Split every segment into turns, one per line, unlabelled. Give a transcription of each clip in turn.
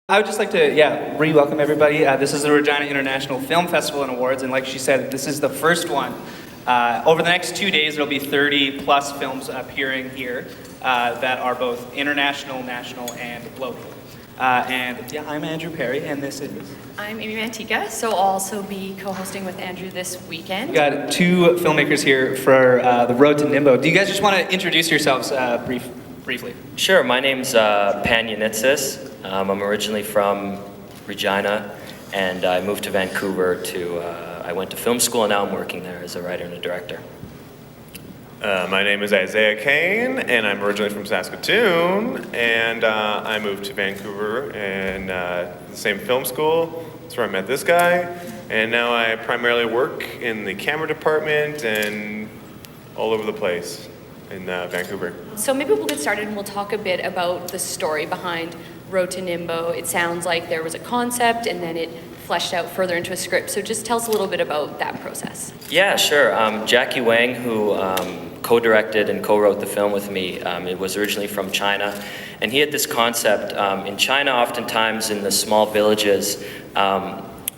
I would just like to, re-welcome everybody. This is the Regina International Film Festival and Awards, and like she said, this is the first one. Over the next 2 days, there'll be 30 plus films appearing here that are both international, national, and local. I'm Andrew Perry, and this is...
I'm Amy Mantika, so I'll also be co-hosting with Andrew this weekend.
We got two filmmakers here for The Road to Ningbo. Do you guys just want to introduce yourselves briefly?
Sure, my name's Yannitsos. I'm originally from Regina, and I moved to Vancouver I went to film school, and now I'm working there as a writer and a director.
My name is Izaiah Kane, and I'm originally from Saskatoon, and I moved to Vancouver and the same film school. That's where I met this guy, and now I primarily work in the camera department and all over the place in Vancouver.
So maybe we'll get started and we'll talk a bit about the story behind Road to Ningbo. It sounds like there was a concept and then it fleshed out further into a script. So just tell us a little bit about that process.
Yeah, sure. Jackie Wang, who co-directed and co-wrote the film with me, it was originally from China. And he had this concept. In China, oftentimes in the small villages,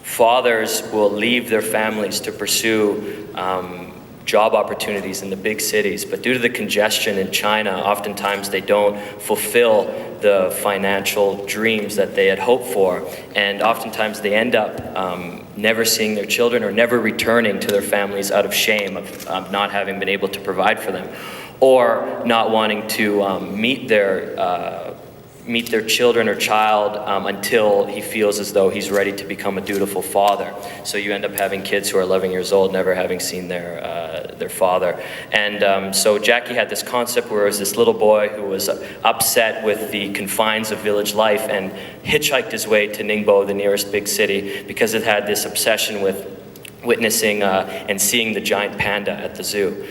fathers will leave their families to pursue job opportunities in the big cities, but due to the congestion in China, oftentimes they don't fulfill the financial dreams that they had hoped for, and oftentimes they end up never seeing their children or never returning to their families out of shame of not having been able to provide for them, or not wanting to meet their children or child until he feels as though he's ready to become a dutiful father. So you end up having kids who are 11 years old, never having seen their father. And so Jackie had this concept where it was this little boy who was upset with the confines of village life and hitchhiked his way to Ningbo, the nearest big city, because it had this obsession with witnessing and seeing the giant panda at the zoo.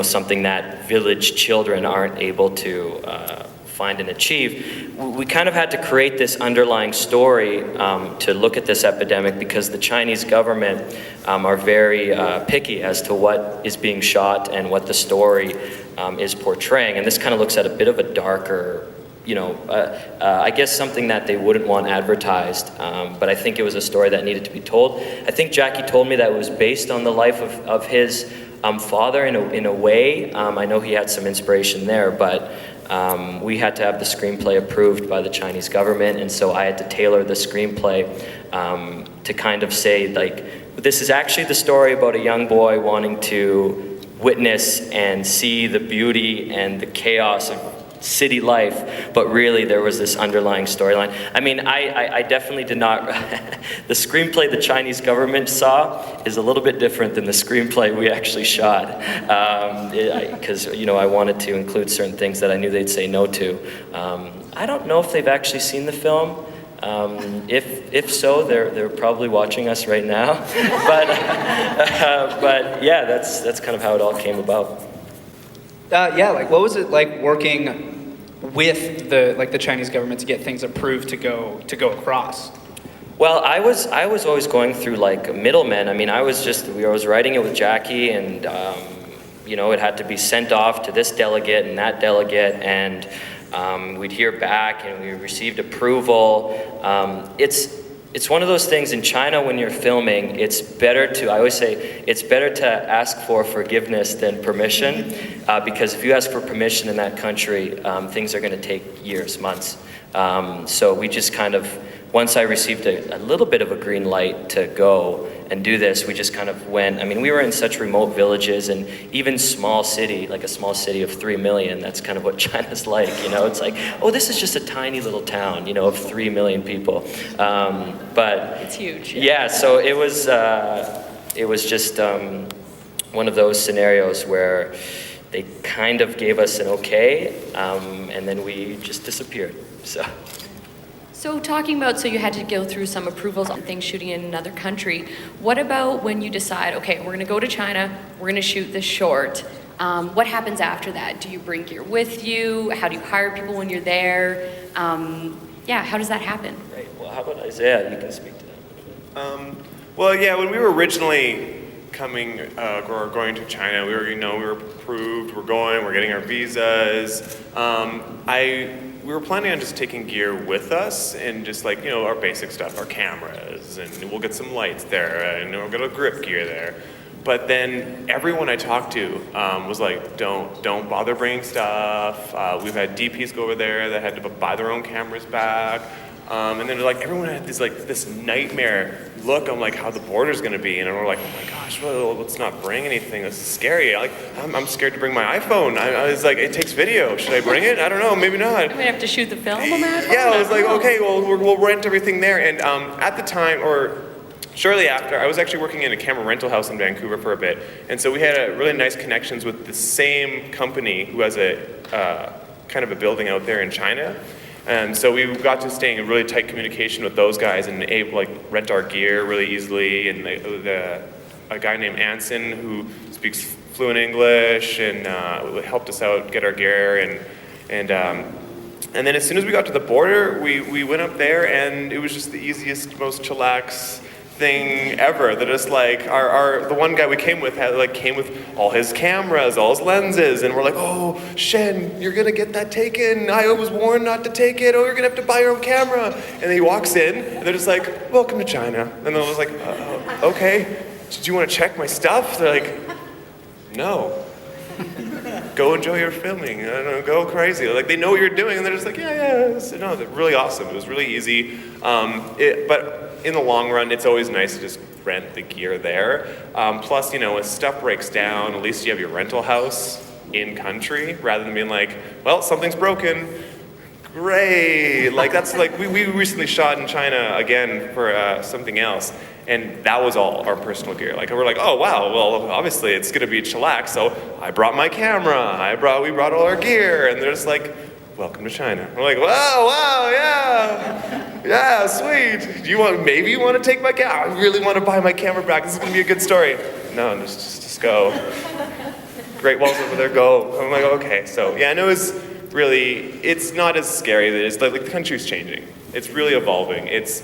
Something that village children aren't able to find and achieve. We kind of had to create this underlying story to look at this epidemic because the Chinese government are very picky as to what is being shot and what the story is portraying. And this kind of looks at a bit of a darker, I guess something that they wouldn't want advertised, but I think it was a story that needed to be told. I think Jackie told me that it was based on the life of his father in a way. I know he had some inspiration there, but we had to have the screenplay approved by the Chinese government, and so I had to tailor the screenplay to kind of say, like, this is actually the story about a young boy wanting to witness and see the beauty and the chaos of city life, but really there was this underlying storyline. I mean, I definitely did not... The screenplay the Chinese government saw is a little bit different than the screenplay we actually shot, because I wanted to include certain things that I knew they'd say no to. I don't know if they've actually seen the film. If so, they're probably watching us right now. But yeah, that's kind of how it all came about.
What was it like working with the Chinese government to get things approved to go across?
Well, I was always going through like middlemen. I mean, I was writing it with Jackie, and it had to be sent off to this delegate and that delegate, and we'd hear back, and we received approval. It's one of those things in China when you're filming, I always say, it's better to ask for forgiveness than permission, because if you ask for permission in that country, things are going to take years, months. So we just kind of, once I received a little bit of a green light to go and do this, we just kind of went. I mean, we were in such remote villages, and even small city, like a small city of 3 million, that's kind of what China's like, It's like, oh, this is just a tiny little town, of 3 million people. But
it's huge.
Yeah, so it was just one of those scenarios where they kind of gave us an okay, and then we just disappeared,
So talking about, so you had to go through some approvals on things shooting in another country. What about when you decide, okay, we're gonna go to China, we're gonna shoot this short. What happens after that? Do you bring gear with you? How do you hire people when you're there? How does that happen?
Right, well, how about Izaiah? You can speak to that.
When we were originally going to China, we were approved, we're getting our visas. we were planning on just taking gear with us and just like, you know, our basic stuff, our cameras, and we'll get some lights there, and we'll get a grip gear there. But then everyone I talked to was like, don't bother bringing stuff. We've had DPs go over there that had to buy their own cameras back. And then like everyone had this nightmare look on like how the border's gonna be, and we're like, oh my gosh, well, let's not bring anything. It's scary. Like I'm scared to bring my iPhone. I was like, it takes video. Should I bring it? I don't know. Maybe not.
I'm gonna have to shoot the film on that.
Yeah, I was like, okay, well, we'll rent everything there. And at the time, or shortly after, I was actually working in a camera rental house in Vancouver for a bit, and so we had a really nice connections with the same company who has a kind of a building out there in China. And so we got to stay in really tight communication with those guys and able to like rent our gear really easily. And a guy named Anson who speaks fluent English and helped us out get our gear. And then as soon as we got to the border, we went up there, and it was just the easiest, most chillax thing ever. That is like the one guy we came with came with all his cameras, all his lenses, and we're like, oh Shen, you're gonna get that taken. I was warned not to take it. Oh, you're gonna have to buy your own camera. And then he walks in, and they're just like, welcome to China. And then I was like, okay, did you want to check my stuff? They're like, no. Go enjoy your filming. I don't know, go crazy. Like they know what you're doing, and they're just like, yeah. So, no, they're really awesome. It was really easy. But in the long run, it's always nice to just rent the gear there. Plus, you know, when stuff breaks down, at least you have your rental house in country, rather than being like, well, something's broken. Great. Like that's like we recently shot in China again for something else. And that was all our personal gear. Like we're like, oh wow, well obviously it's gonna be chillax. So I brought my camera. We brought all our gear, and they're just like, welcome to China. I'm like, wow, yeah, sweet. Maybe you want to take my camera? I really want to buy my camera back. This is gonna be a good story. No, just go. Great Wall's over there, go. I'm like, okay. So yeah, and it's not as scary. It's like the country's changing. It's really evolving. It's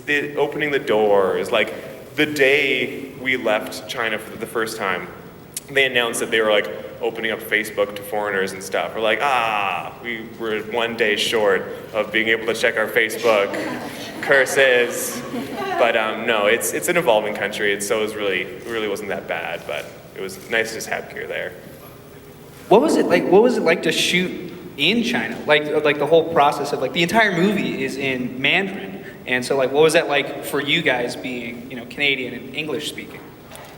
the opening the doors. Like the day we left China for the first time, they announced that they were like opening up Facebook to foreigners and stuff. We're like, we were 1 day short of being able to check our Facebook. Curses. But no, it's an evolving country. It really wasn't that bad, but it was nice to just have gear there.
What was it like to shoot in China? Like the whole process of like the entire movie is in Mandarin. And so like what was that like for you guys being, you know, Canadian and English speaking?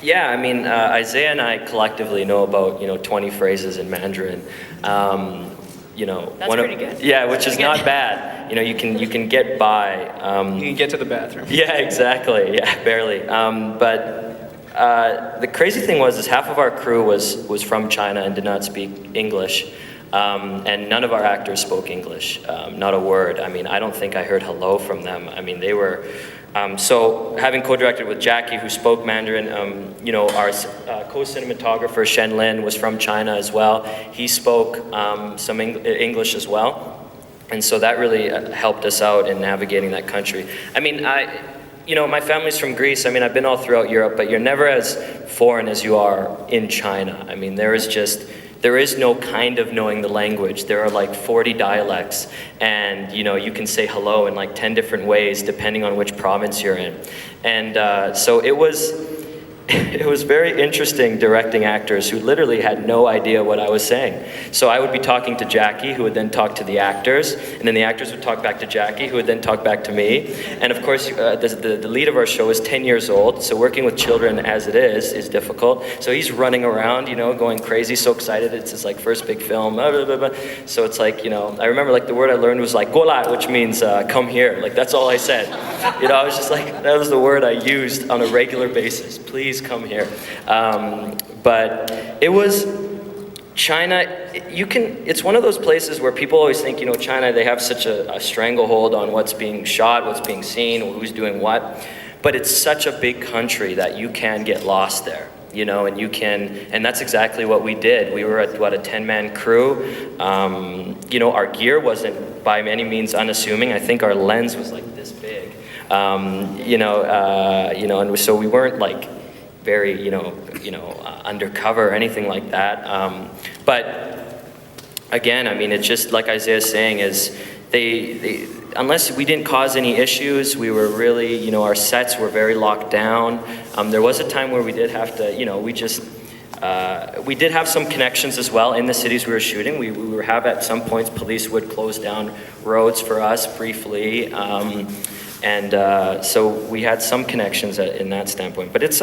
Yeah, I mean, Izaiah and I collectively know about, 20 phrases in Mandarin.
That's pretty good.
Yeah, which is not bad. You can get by.
You can get to the bathroom.
Yeah, exactly. Yeah, barely. But the crazy thing is half of our crew was from China and did not speak English. And none of our actors spoke English, not a word. I mean, I don't think I heard hello from them. I mean, they were... so having co-directed with Jackie, who spoke Mandarin, our co-cinematographer Shen Lin was from China as well. He spoke some English as well. And so that really helped us out in navigating that country. I mean, my family's from Greece. I mean, I've been all throughout Europe, but you're never as foreign as you are in China. I mean, there is no kind of knowing the language. There are like 40 dialects, and you can say hello in like 10 different ways depending on which province you're in. And so it was very interesting directing actors who literally had no idea what I was saying. So I would be talking to Jackie, who would then talk to the actors, and then the actors would talk back to Jackie, who would then talk back to me. And of course, the lead of our show is 10 years old, so working with children as it is difficult. So he's running around, going crazy, so excited. It's his like first big film. Blah, blah, blah, blah. So it's like, I remember like the word I learned was like "gola," which means come here. Like that's all I said. I was just like, that was the word I used on a regular basis. Please come here. But it was China. It's one of those places where people always think, China, they have such a stranglehold on what's being shot, what's being seen, who's doing what. But it's such a big country that you can get lost there, and that's exactly what we did. We were at a 10-man crew. Our gear wasn't by any means unassuming. I think our lens was like this big. And so we weren't like very, undercover or anything like that. But again, I mean, it's just like Izaiah's saying is they unless we didn't cause any issues, we were really, you know, our sets were very locked down. There was a time where we did have to, you know, we did have some connections as well in the cities we were shooting. We were have at some points police would close down roads for us briefly. So we had some connections in that standpoint. But it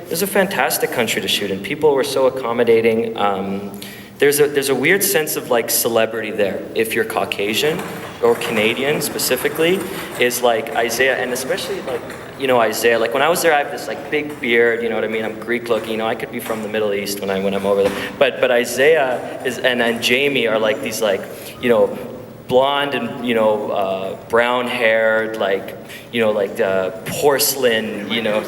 was a fantastic country to shoot in. People were so accommodating. There's a weird sense of like celebrity there. If you're Caucasian or Canadian specifically, is like Izaiah, and especially like, you know, Izaiah, like when I was there, I have this like big beard, you know what I mean? I'm Greek looking, you know, I could be from the Middle East when I'm over there. But Izaiah and Jamie are like these like, you know, blonde and, you know, brown haired, like, you know, like porcelain, you know.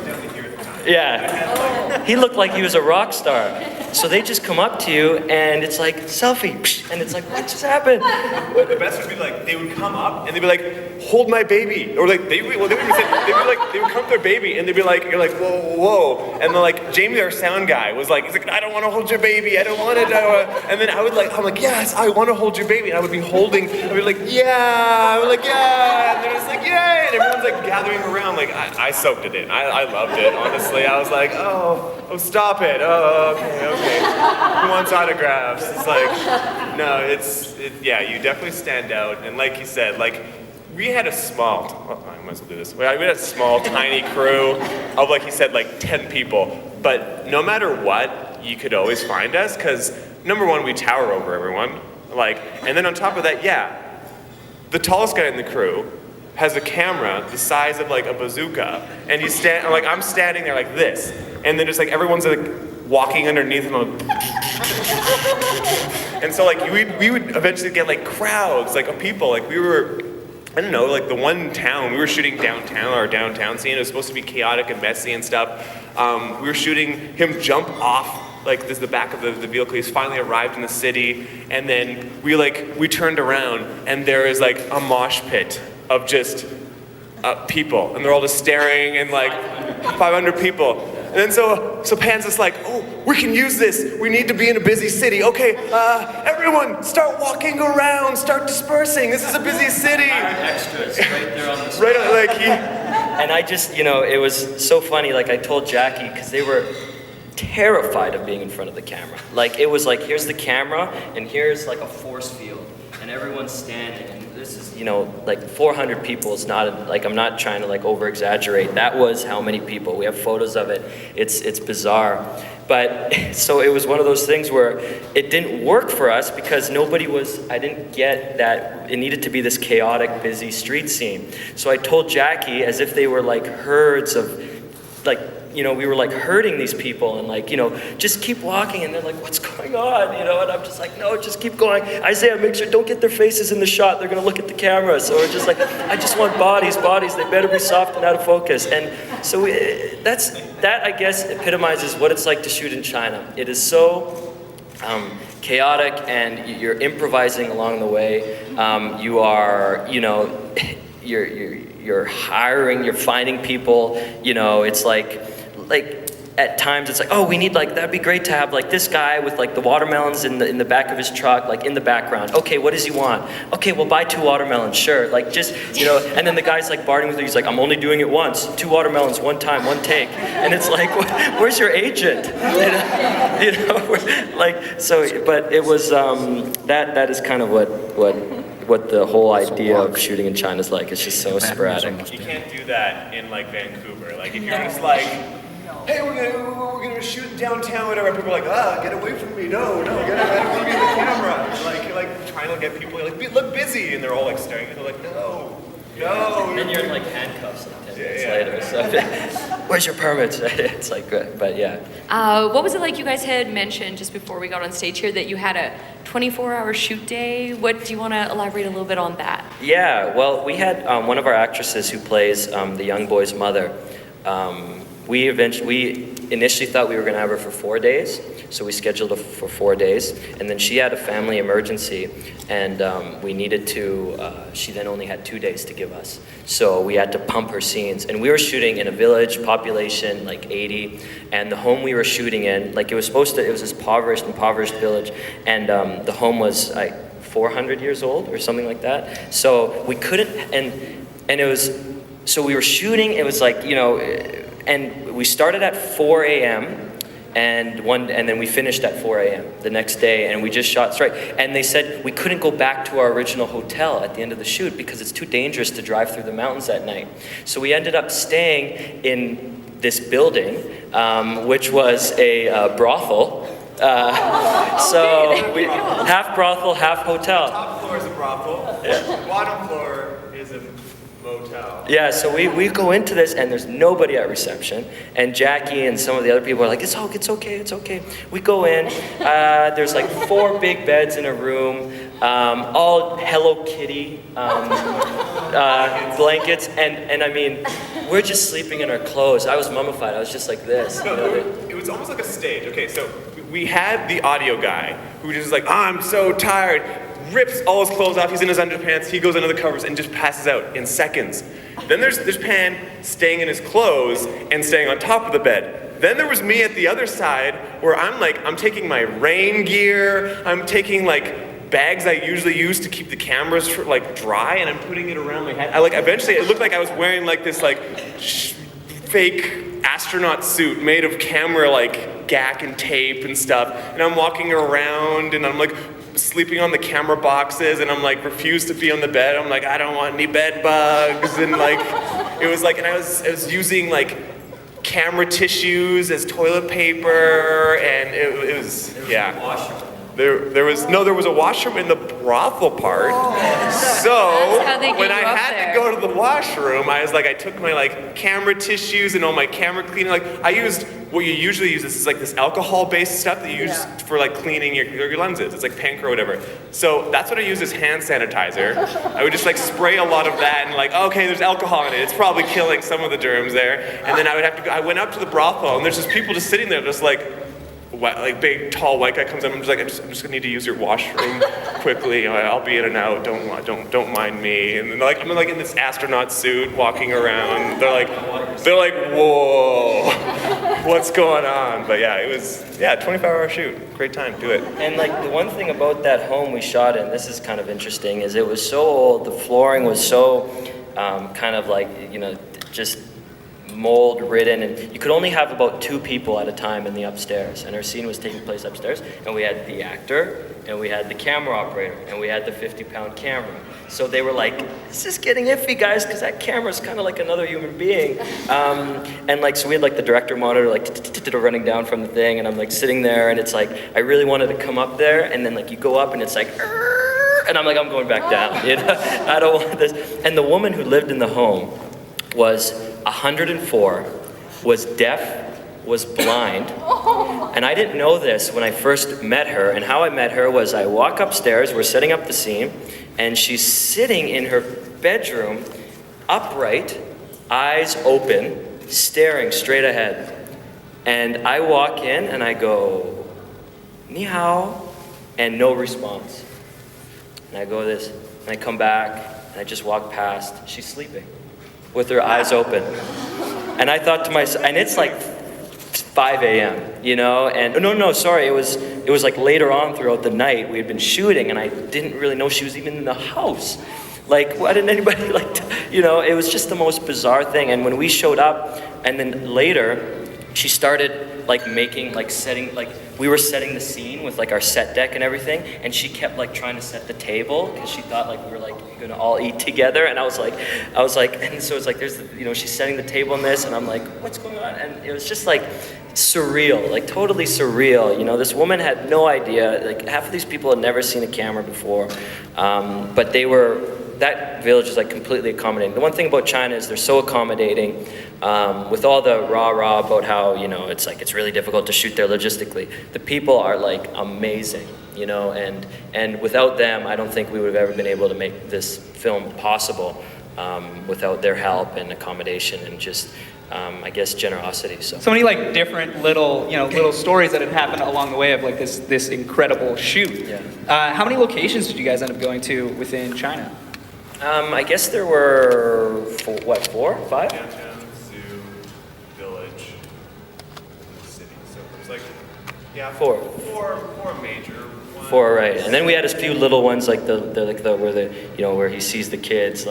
Yeah. He looked like he was a rock star. So they just come up to you and it's like, selfie. And it's like, what just happened?
The best would be like, they would come up and they'd be like, hold my baby. Or like, they would come to their baby and they'd be like, you're like, whoa, whoa. And then like, Jamie, our sound guy, was like, he's like, I don't want to hold your baby. I don't want it. And then I'm like, yes, I want to hold your baby. And I would be like, yeah. I would like, yeah. And they're just like, yay. And everyone's like gathering around. Like, I soaked it in. I loved it, honestly. I was like, oh, stop it. Oh, okay. Who wants autographs? It's like, no, yeah, you definitely stand out. And like you said, like, we had a small, I might as well do this. We had a small, tiny crew of, like he said, like 10 people. But no matter what, you could always find us, because number one, we tower over everyone. Like, and then on top of that, yeah, the tallest guy in the crew has a camera the size of like a bazooka, and I'm standing there like this, and then just like everyone's like walking underneath him. And so like we would eventually get like crowds like of people. Like we were, I don't know, like the one town we were shooting downtown, our downtown scene. It was supposed to be chaotic and messy and stuff. We were shooting him jump off like this the back of the vehicle. He's finally arrived in the city, and then we turned around and there is like a mosh pit of just people, and they're all just staring, and like 500 people. And then so Pan's just like, oh, we can use this. We need to be in a busy city. Okay, everyone, start walking around, start dispersing. This is a busy city.
Extras right there on the screen.
Right on, like
And I just, you know, it was so funny. Like I told Jackie, because they were terrified of being in front of the camera. Like it was like, here's the camera, and here's like a force field, and everyone's standing. This is, you know, like 400 people is not, like, I'm not trying to like over exaggerate. That was how many people. We have photos of it. It's bizarre. But so it was one of those things where it didn't work for us because I didn't get that it needed to be this chaotic, busy street scene. So I told Jackie, as if they were like herds of, like, you know, we were like herding these people and like, you know, just keep walking, and they're like, what's going on? You know, and I'm just like, no, just keep going. Izaiah, make sure, don't get their faces in the shot. They're gonna look at the camera. So we're just like, I just want bodies. They better be soft and out of focus. And so that I guess epitomizes what it's like to shoot in China. It is so chaotic, and you're improvising along the way. You are, you know, you're hiring, you're finding people, you know, it's like at times it's like, oh, we need like, that'd be great to have like this guy with like the watermelons in the back of his truck, like in the background. Okay, what does he want? Okay, we'll buy 2 watermelons, sure. Like just, you know, and then the guy's like bartering with you, he's like, I'm only doing it once, 2 watermelons, 1 time, 1 take. And it's like, where's your agent? You know, like, so, but it was, that is kind of what the whole idea of shooting in China is like. It's just so sporadic.
you can't do that in like Vancouver. Like if you're just like, hey, we're gonna shoot downtown, whatever. People are like, get away from me! No, I don't want to be in the camera. Like you're like trying to get people like look busy, and they're all like staring at you. They're like, no.
And then you're in like handcuffs like 10 minutes later. So, where's your permit? It's like, but yeah.
What was it like? You guys had mentioned just before we got on stage here that you had a 24-hour shoot day. What do you want to elaborate a little bit on that?
Yeah, well, we had one of our actresses who plays the young boy's mother. We initially thought we were going to have her for 4 days, so we scheduled her for 4 days, and then she had a family emergency, and we needed to, she then only had 2 days to give us, so we had to pump her scenes, and we were shooting in a village, population like 80, and the home we were shooting in, like it was this impoverished village, and the home was, 400 years old or something like that. So we couldn't, and it was, so we were shooting, it was like, and we started at 4 a.m. And then we finished at 4 a.m. the next day, and we just shot straight. And they said we couldn't go back to our original hotel at the end of the shoot because it's too dangerous to drive through the mountains at night. So we ended up staying in this building, which was a brothel. So we half brothel, half hotel.
Top floor is a brothel.
Yeah.
Bottom floor is a motel.
Yeah, so we go into this and there's nobody at reception, and Jackie and some of the other people are like, it's okay. We go in, there's like 4 big beds in a room, all Hello Kitty blankets, and I mean, we're just sleeping in our clothes. I was mummified, I was just like this.
It was almost like a stage. Okay, so we had the audio guy who just was like, I'm so tired, rips all his clothes off, he's in his underpants, he goes under the covers and just passes out in seconds. Then there's Pan staying in his clothes and staying on top of the bed. Then there was me at the other side where I'm taking my rain gear, I'm taking like bags I usually use to keep the cameras dry, and I'm putting it around my head. Eventually it looked like I was wearing like this fake astronaut suit made of camera gack and tape and stuff, and I'm walking around and I'm sleeping on the camera boxes, and I'm refused to be on the bed. I'm I don't want any bed bugs, and it was and I was using camera tissues as toilet paper, and it was yeah. There was a washroom in the brothel part. So
That's how they get
when
you
I
up
had
there.
to go to the washroom, I was I took my camera tissues and all my camera cleaning. I used what you usually use. This is this alcohol-based stuff that you use for cleaning your lenses. It's Panko or whatever. So that's what I use as hand sanitizer. I would just spray a lot of that and okay, there's alcohol in it. It's probably killing some of the germs there. And then I would have to go. I went up to the brothel, and there's just people just sitting there, just big tall white guy comes in. I'm just gonna need to use your washroom quickly. I'll be in and out. Don't mind me. And then I'm in this astronaut suit walking around. They're like, whoa, what's going on? But yeah, it was 24-hour shoot. Great time. Do it.
And the one thing about that home we shot in, this is kind of interesting, is it was so old. The flooring was so kind of just mold ridden, and you could only have about 2 people at a time in the upstairs, and our scene was taking place upstairs, and we had the actor, and we had the camera operator, and we had the 50-pound camera. So they were this is getting iffy, guys, because that camera's kind of like another human being. And so we had the director monitor running down from the thing, and I'm sitting there, and it's I really wanted to come up there, and then you go up and it's and I'm I'm going back down. I don't want this. And the woman who lived in the home was 104, was deaf, was blind, and I didn't know this when I first met her. And how I met her was I walk upstairs, we're setting up the scene, and she's sitting in her bedroom, upright, eyes open, staring straight ahead. And I walk in and I go, ni hao, and no response. And I go this, and I come back, and I just walk past, she's sleeping with her eyes open. And I thought to myself, and it's 5 a.m., and no, sorry, it was later on throughout the night. We had been shooting, and I didn't really know she was even in the house. Why didn't anybody it was just the most bizarre thing. And when we showed up, and then later, she started setting, we were setting the scene with our set deck and everything, and she kept trying to set the table because she thought we were gonna all eat together. And I was like, and so it's there's she's setting the table in this, and I'm what's going on? And it was just surreal, totally surreal. This woman had no idea. Half of these people had never seen a camera before, but that village is completely accommodating. The one thing about China is they're so accommodating, with all the rah-rah about how, it's really difficult to shoot there logistically. The people are amazing, and without them, I don't think we would have ever been able to make this film possible, without their help and accommodation and just, I guess, generosity.
So many different little stories that had happened along the way of this incredible shoot.
Yeah.
How many locations did you guys end up going to within China?
I guess there were, 4, 5?
Downtown, zoo, village, the city. So there's
4.
four major
4, right. And then we had a few little ones like where he sees the kids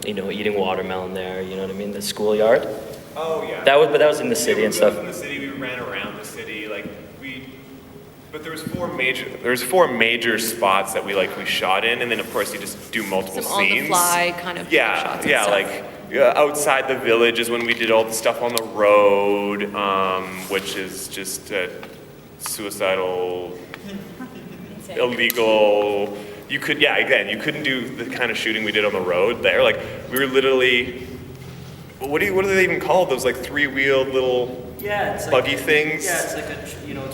eating watermelon there. You know what I mean? The schoolyard.
Oh yeah.
That was in the city and stuff.
In the city, we ran around the city but there was four major spots that we shot in, and then of course you just do multiple
Some
scenes.
on the fly kind of shots and stuff.
Outside the village is when we did all the stuff on the road, which is just suicidal, illegal. You couldn't do the kind of shooting we did on the road there. Like we were literally, what do they even call those 3-wheeled little buggy things?
Yeah, it's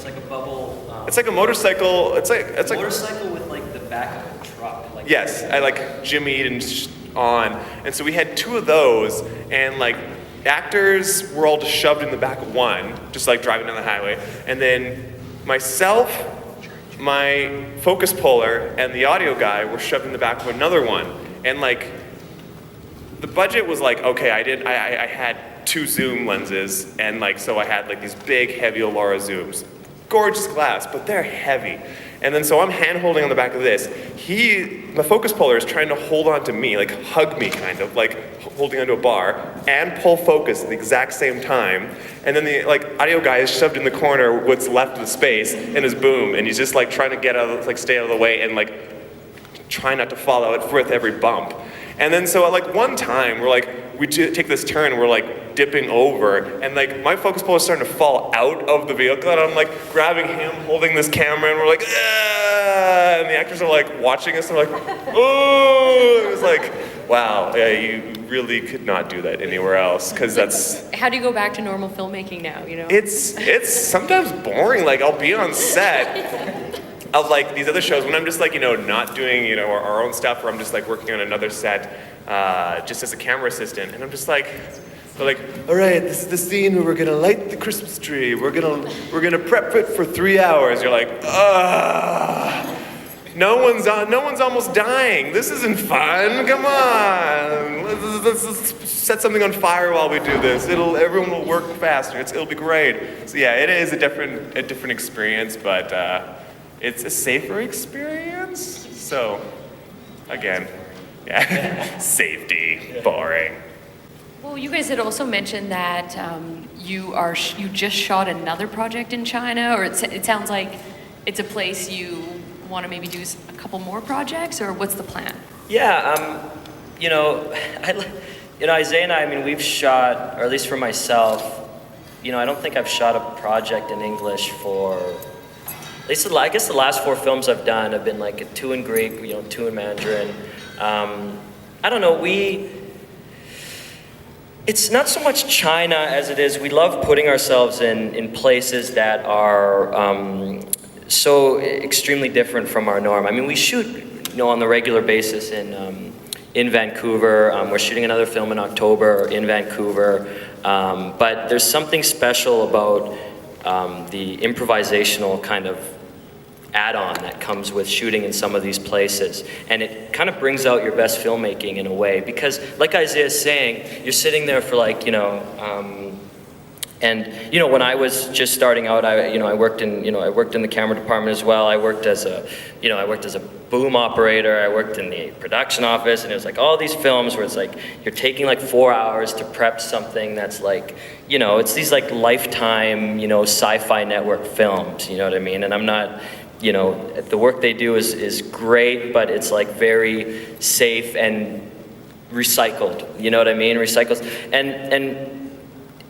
like a bubble.
It's like a motorcycle. It's like
motorcycle with the back of a truck.
Yes, I jimmied and on, and so we had 2 of those, and actors were all just shoved in the back of one, just driving down the highway, and then myself, my focus puller, and the audio guy were shoved in the back of another one, and the budget was okay. I had 2 zoom lenses, and so I had these big heavy Alara zooms. Gorgeous glass, but they're heavy. And then so I'm hand holding on the back of this. My focus puller is trying to hold on to me, hug me kind of, holding onto a bar, and pull focus at the exact same time. And then the audio guy is shoved in the corner, what's left of the space, in his boom, and he's just trying to get out of, stay out of the way and try not to fall out with every bump. And then so at one time we take this turn, and we're dipping over, and my focus puller is starting to fall out of the vehicle, and I'm grabbing him, holding this camera, and we're ah! And the actors are watching us, and they're oh! It was wow, yeah, you really could not do that anywhere else, because that's...
How do you go back to normal filmmaking now, you know?
It's sometimes boring. I'll be on set of these other shows when I'm just not doing our own stuff, or I'm just working on another set just as a camera assistant, and I'm just they're all right, this is the scene where we're gonna light the Christmas tree. We're gonna prep it for 3 hours. You're no one's almost dying. This isn't fun. Come on, let's set something on fire while we do this. Everyone will work faster. It'll be great. So yeah, it is a different experience, but it's a safer experience. So again, yeah, safety, boring.
Well, you guys had also mentioned that you just shot another project in China, or it sounds like it's a place you want to maybe do a couple more projects, or what's the plan?
Yeah, Izaiah and I mean, we've shot, or at least for myself, I don't think I've shot a project in English for, at least I guess the last 4 films I've done have been 2 in Greek, 2 in Mandarin. I don't know, it's not so much China as it is, we love putting ourselves in places that are so extremely different from our norm. I mean, we shoot, on the regular basis in Vancouver. We're shooting another film in October in Vancouver. But there's something special about the improvisational kind of add-on that comes with shooting in some of these places, and it kind of brings out your best filmmaking in a way, because like Izaiah is saying, you're sitting there for and when I was just starting out, I worked in the camera department as well. I worked as a boom operator. I worked in the production office, and it was all these films where it's you're taking 4 hours to prep something that's it's these Lifetime Sci-Fi Network films. You know what I mean? And I'm not. The work they do is great, but it's very safe and recycled. You know what I mean? Recycles. And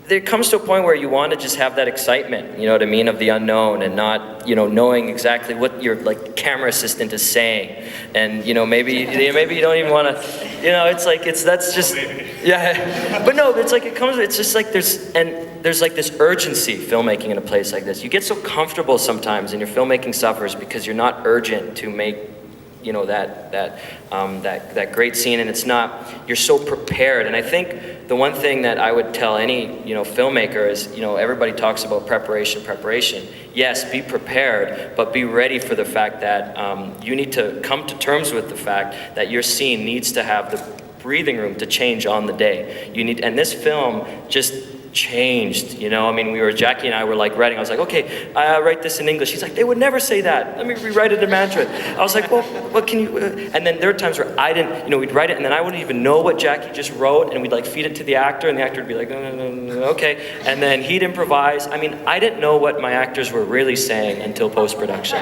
there comes to a point where you want to just have that excitement, you know what I mean, of the unknown, and not, knowing exactly what your camera assistant is saying, and maybe you don't even want to, that's just, yeah, but no, it's it's just there's this urgency filmmaking in a place like this. You get so comfortable sometimes, and your filmmaking suffers because you're not urgent to make that great scene, and it's not, you're so prepared. And I think the one thing that I would tell any filmmaker is, everybody talks about preparation. Yes, be prepared, but be ready for the fact that you need to come to terms with the fact that your scene needs to have the breathing room to change on the day. And this film just changed, you know? I mean, Jackie and I were like writing, I was like, okay, write this in English. She's like, they would never say that. Let me rewrite it in Mandarin. I was like, well, what can you, and then there were times where I didn't, you know, we'd write it and then I wouldn't even know what Jackie just wrote, and we'd like feed it to the actor and the actor would be like, okay. And then he'd improvise. I mean, I didn't know what my actors were really saying until post-production,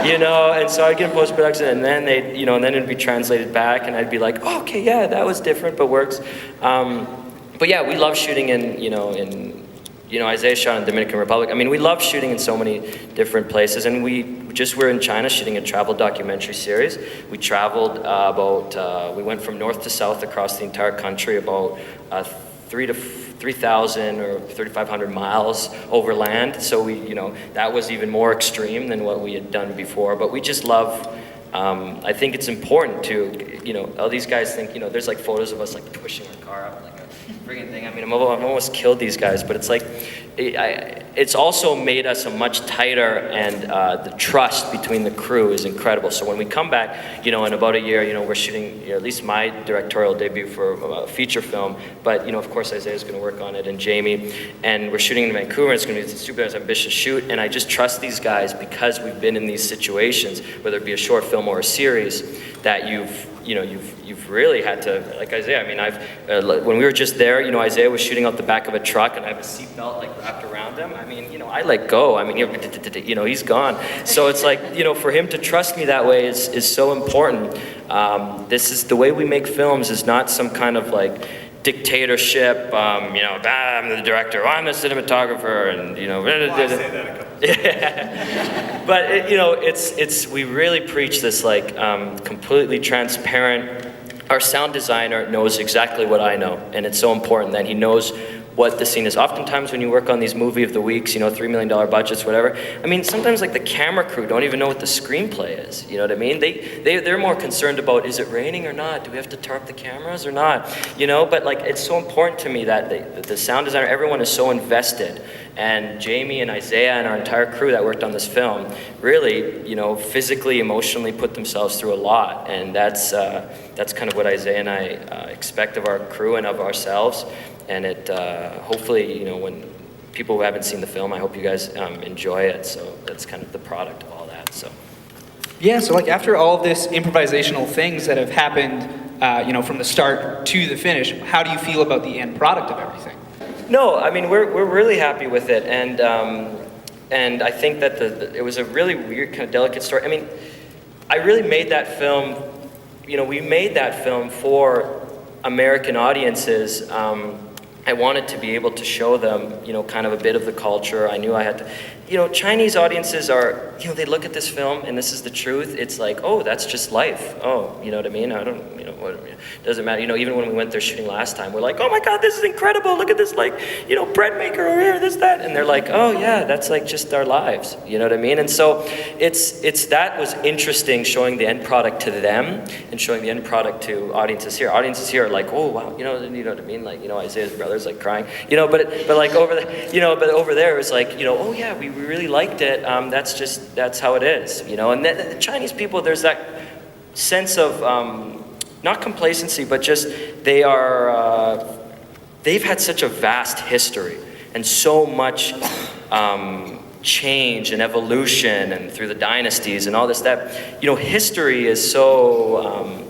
you know? And so I'd get in post-production and then they'd, you know, and then it'd be translated back and I'd be like, oh, okay, yeah, that was different, but works. But yeah, we love shooting in Izaiah shot in the Dominican Republic. I mean, we love shooting in so many different places, and we just were in China shooting a travel documentary series. We traveled we went from north to south across the entire country, about 3,000 or 3,500 miles overland. So that was even more extreme than what we had done before. But we just love. I think it's important to, all these guys think, there's like photos of us like pushing our car up like a friggin' thing. I mean, I've almost killed these guys, but it's like, it's also made us a much tighter, and the trust between the crew is incredible. So when we come back, in about a year, we're shooting, at least my directorial debut for a feature film, but of course Isaiah's gonna work on it, and Jamie, and we're shooting in Vancouver, and it's gonna be a super ambitious shoot, and I just trust these guys because we've been in these situations, whether it be a short film or a series, that you've really had to, like Izaiah, I mean, when we were just there, Izaiah was shooting out the back of a truck and I have a seatbelt like wrapped around him. I mean, I let go. I mean, he's gone. So it's like, for him to trust me that way is so important. This is the way we make films, is not some kind of like dictatorship, I'm the director, I'm the cinematographer, and
Well, I say that a couple.
Yeah. But we really preach this like completely transparent. Our sound designer knows exactly what I know, and it's so important that he knows what the scene is. Oftentimes when you work on these movie of the weeks, $3 million budgets, whatever, I mean, sometimes like the camera crew don't even know what the screenplay is, you know what I mean? They're more concerned about, is it raining or not? Do we have to tarp the cameras or not? But like, it's so important to me that the sound designer, everyone is so invested. And Jamie and Izaiah and our entire crew that worked on this film really, physically, emotionally put themselves through a lot. And that's kind of what Izaiah and I expect of our crew and of ourselves. And it hopefully, when people who haven't seen the film, I hope you guys enjoy it. So that's kind of the product of all that. So.
Yeah, so like after all of this improvisational things that have happened, from the start to the finish, how do you feel about the end product of everything?
No, I mean, we're really happy with it, and I think that it was a really weird, kind of delicate story. I mean, I really made that film, we made that film for American audiences. I wanted to be able to show them, kind of a bit of the culture. I knew I had to, Chinese audiences are, they look at this film and this is the truth. It's like, oh, that's just life. Oh, you know what I mean? I don't, doesn't matter. Even when we went there shooting last time, we're like, oh my God, this is incredible. Look at this, like, bread maker over here, this, that. And they're like, oh yeah, that's like just our lives. You know what I mean? And so that was interesting, showing the end product to them and showing the end product to audiences here. Audiences here are like, oh wow, you know what I mean? Like, Isaiah's brother's like crying, but like over the, but over there it was like, oh yeah, we really liked it. That's how it is, And the Chinese people, there's that sense of not complacency, but just they've had such a vast history and so much change and evolution, and through the dynasties and all this, that history is so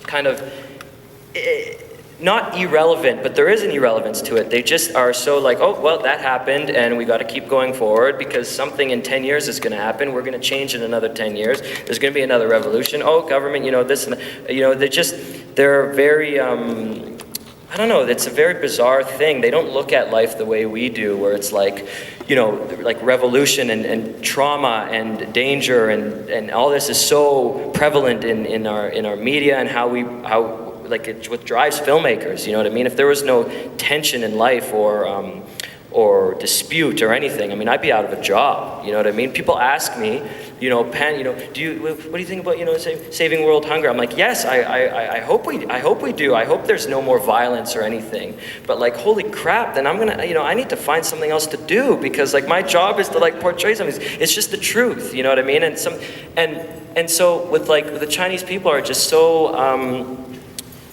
kind of not irrelevant, but there is an irrelevance to it. They just are so like, oh, well, that happened, and we got to keep going forward because something in 10 years is going to happen. We're going to change in another 10 years. There's going to be another revolution. Oh, government, this, and they're very, I don't know, it's a very bizarre thing. They don't look at life the way we do, where it's like, like revolution and trauma and danger and all this is so prevalent in our media, and how like it's what drives filmmakers, you know what I mean? If there was no tension in life or dispute or anything, I mean, I'd be out of a job, you know what I mean? People ask me, what do you think about, saving world hunger? I'm like, yes, I hope we do. I hope there's no more violence or anything. But like, holy crap, then I'm gonna, I need to find something else to do, because like my job is to like portray something. It's just the truth, you know what I mean? And so with the Chinese people are just so,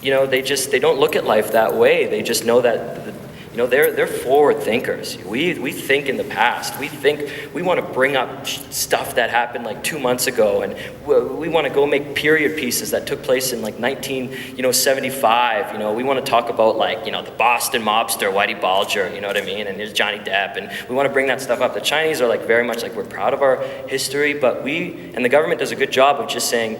they don't look at life that way. They just know that they're forward thinkers. We think in the past. We want to bring up stuff that happened like 2 months ago, and we want to go make period pieces that took place in like 1975. We want to talk about like the Boston mobster Whitey Bulger. You know what I mean? And there's Johnny Depp, and we want to bring that stuff up. The Chinese are like very much like we're proud of our history, but the government does a good job of just saying,